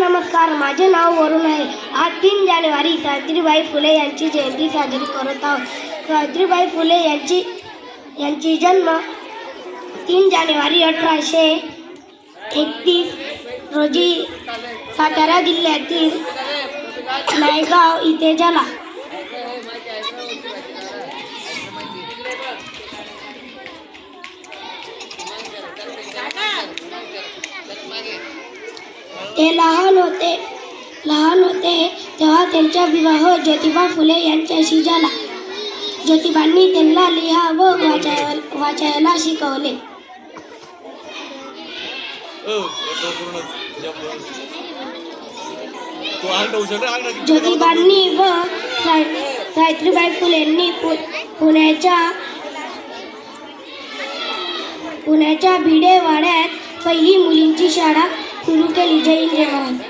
नमस्कार, माझे नाव वरुण आहे. आज 3 जानेवारी सावित्रीबाई फुले यांची जयंती साजरी करत आहोत. सावित्रीबाई फुले यांची जन्म 3 जानेवारी 1831 रोजी सातारा जिल्ह्यातील नायगाव इथे झाला. ते लहान होते तेव्हा त्यांचा विवाह ज्योतिबा फुले यांच्याशी झाला. ज्योतिबांनी त्यांना लिहा व वाचायला शिकवले. ज्योतिबांनी व सावित्रीबाई फुलेंनी पुण्याच्या भिडे वाड्यात पहिली मुलींची शाळा सुरू केली. जय हिंद, जय महाराष्ट्र.